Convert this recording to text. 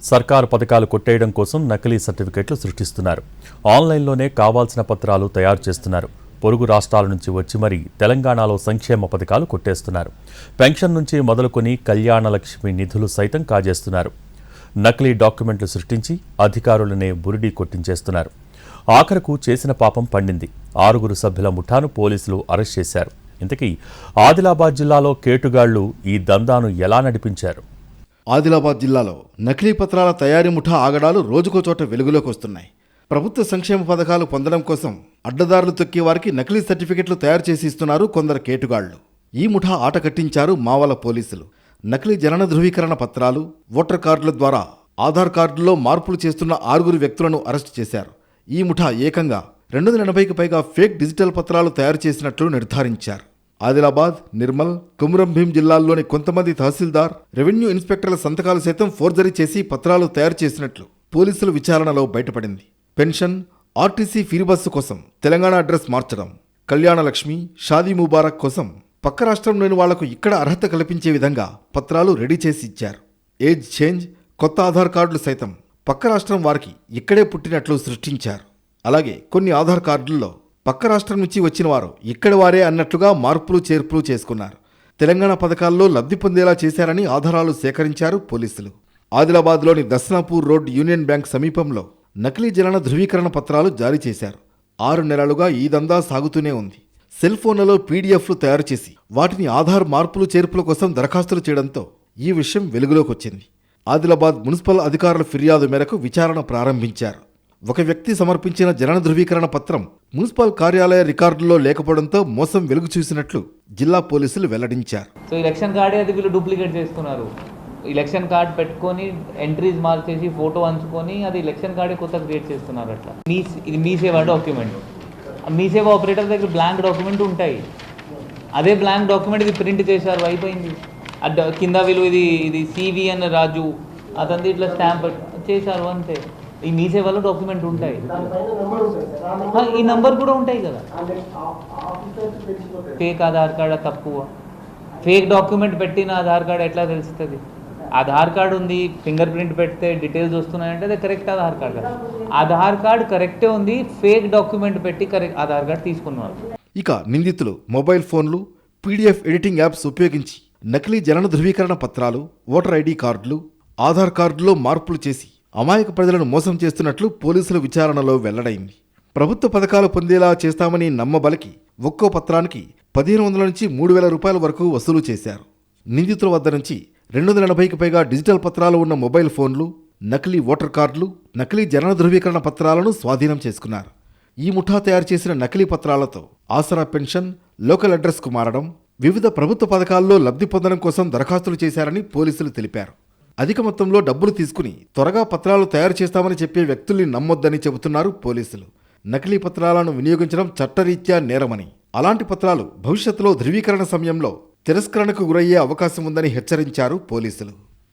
సర్కారు పథకాలు కొట్టేయడం కోసం నకిలీ సర్టిఫికెట్లు సృష్టిస్తున్నారు. ఆన్లైన్లోనే కావాల్సిన పత్రాలు తయారు చేస్తున్నారు. పొరుగు రాష్ట్రాల నుంచి వచ్చి మరీ తెలంగాణలో సంక్షేమ పథకాలు కొట్టేస్తున్నారు. పెన్షన్ నుంచి మొదలుకొని కళ్యాణలక్ష్మి నిధులు సైతం కాజేస్తున్నారు. నకిలీ డాక్యుమెంట్లు సృష్టించి అధికారులనే బురిడీ కొట్టించేస్తున్నారు. ఆఖరకు చేసిన పాపం పండింది. 6 సభ్యుల ముఠాను పోలీసులు అరెస్ట్ చేశారు. ఇంతకీ ఆదిలాబాద్ జిల్లాలో కేటుగాళ్లు ఈ దందాను ఎలా నడిపించారు? ఆదిలాబాద్ జిల్లాలో నకిలీ పత్రాల తయారీ ముఠా ఆగడాలు రోజుకో చోట వెలుగులోకి వస్తున్నాయి. ప్రభుత్వ సంక్షేమ పథకాలు పొందడం కోసం అడ్డదారులు తొక్కే వారికి నకిలీ సర్టిఫికెట్లు తయారు చేసి ఇస్తున్నారు కొందరు కేటుగాళ్లు. ఈ ముఠా ఆట కట్టించారు మావల పోలీసులు. నకిలీ జనన ధృవీకరణ పత్రాలు, ఓటర్ కార్డుల ద్వారా ఆధార్ కార్డుల్లో మార్పులు చేస్తున్న 6 వ్యక్తులను అరెస్టు చేశారు. ఈ ముఠా ఏకంగా 280కి పైగా ఫేక్ డిజిటల్ పత్రాలు తయారు చేసినట్లు నిర్ధారించారు. ఆదిలాబాద్, నిర్మల్, కుమ్రం భీం జిల్లాల్లోని కొంతమంది తహసీల్దార్, రెవెన్యూ ఇన్స్పెక్టర్ల సంతకాలు సైతం ఫోర్జరీ చేసి పత్రాలు తయారు చేసినట్లు పోలీసుల విచారణలో బయటపడింది. పెన్షన్, ఆర్టీసీ ఫ్రీ బస్సు కోసం తెలంగాణ అడ్రస్ మార్చడం, కళ్యాణలక్ష్మి, షాదీ ముబారక్ కోసం పక్క రాష్ట్రం లేని వాళ్లకు ఇక్కడ అర్హత కల్పించే విధంగా పత్రాలు రెడీ చేసి ఇచ్చారు. ఏజ్ చేంజ్, కొత్త ఆధార్ కార్డులు సైతం పక్క రాష్ట్రం వారికి ఇక్కడే పుట్టినట్లు సృష్టించారు. అలాగే కొన్ని ఆధార్ కార్డుల్లో పక్క రాష్ట్రం నుంచి వచ్చిన వారు ఇక్కడి వారే అన్నట్లుగా మార్పులు చేర్పులు చేసుకున్నారు. తెలంగాణ పథకాల్లో లబ్ధి పొందేలా చేశారని ఆధారాలు సేకరించారు పోలీసులు. ఆదిలాబాద్లోని దస్నాపూర్ రోడ్ యూనియన్ బ్యాంక్ సమీపంలో నకిలీ జనన ధృవీకరణ పత్రాలు జారీ చేశారు. 6 నెలలుగా ఈ దందా సాగుతూనే ఉంది. సెల్ ఫోన్లలో పీడీఎఫ్లు తయారు చేసి వాటిని ఆధార్ మార్పులు చేర్పుల కోసం దరఖాస్తులు చేయడంతో ఈ విషయం వెలుగులోకి వచ్చింది. ఆదిలాబాద్ మున్సిపల్ అధికారుల ఫిర్యాదు మేరకు విచారణ ప్రారంభించారు. ఒక వ్యక్తి సమర్పించిన జనన ధృవీకరణ పత్రం మున్సిపల్ కార్యాలయ రికార్డుల్లో లేకపోవడంతో మోసం వెలుగు చూసినట్లు జిల్లా పోలీసులు వెల్లడించారు. సో ఎలక్షన్ కార్డే అది వీళ్ళు డూప్లికేట్ చేస్తున్నారు. ఎలక్షన్ కార్డ్ పెట్టుకొని ఎంట్రీస్ మార్చేసి ఫోటో అంచుకొని అది ఎలక్షన్ కార్డే కొత్త క్రియేట్ చేస్తున్నారు. అట్లా ఇది మీ సేవ డాక్యుమెంట్, మీ సేవ ఆపరేటర్ దగ్గర బ్లాంక్ డాక్యుమెంట్ ఉంటాయి. అదే బ్లాంక్ డాక్యుమెంట్ ఇది ప్రింట్ చేశారు, అయిపోయింది. కింద వీళ్ళు ఇది సివిఎన్ రాజు అతనిది ఇట్లా స్టాంప్ చేశారు అంతే. ఈ మీ సేవలో డాక్యుమెంట్ ఉంటాయి, ఈ నంబర్ కూడా ఉంటాయి కదా. ఫేక్ ఆధార్ కార్డ్ తక్కువ, ఫేక్ డాక్యుమెంట్ పెట్టిన ఆధార్ కార్డ్ ఎట్లా తెలుస్తుంది? ఆధార్ కార్డు ఉంది, ఫింగర్ ప్రింట్ పెడితే డీటెయిల్స్ వస్తున్నాయంటే అది కరెక్ట్ ఆధార్ కార్డ్ కదా. ఆధార్ కార్డ్ కరెక్టే ఉంది, ఫేక్ డాక్యుమెంట్ పెట్టి కరెక్ట్ ఆధార్ కార్డ్ తీసుకున్నారు. ఇక నిందితులు మొబైల్ ఫోన్లు, పీడీఎఫ్ ఎడిటింగ్ యాప్స్ ఉపయోగించి నకిలీ జనన ధృవీకరణ పత్రాలు, ఓటర్ ఐడి కార్డులు, ఆధార్ కార్డులో మార్పులు చేసి అమాయక ప్రజలను మోసం చేస్తున్నట్లు పోలీసుల విచారణలో వెల్లడైంది. ప్రభుత్వ పథకాలు పొందేలా చేస్తామని నమ్మబలికి ఒక్కో పత్రానికి 1500 నుంచి 3000 రూపాయల వరకు వసూలు చేశారు. నిందితుల వద్ద నుంచి 280కి పైగా డిజిటల్ పత్రాలు ఉన్న మొబైల్ ఫోన్లు, నకిలీ ఓటర్ కార్డులు, నకిలీ జనన ధృవీకరణ పత్రాలను స్వాధీనం చేసుకున్నారు. ఈ ముఠా తయారు చేసిన నకిలీ పత్రాలతో ఆసరా పెన్షన్, లోకల్ అడ్రస్కు మారడం, వివిధ ప్రభుత్వ పథకాల్లో లబ్ధి పొందడం కోసం దరఖాస్తులు చేశారని పోలీసులు తెలిపారు. అధిక మొత్తంలో డబ్బులు తీసుకుని త్వరగా పత్రాలు తయారు చేస్తామని చెప్పే వ్యక్తుల్ని నమ్మొద్దని చెబుతున్నారు పోలీసులు. నకిలీ పత్రాలను వినియోగించడం చట్టరీత్యా నేరమని, అలాంటి పత్రాలు భవిష్యత్తులో ధృవీకరణ సమయంలో తిరస్కరణకు గురయ్యే అవకాశం ఉందని హెచ్చరించారు పోలీసులు.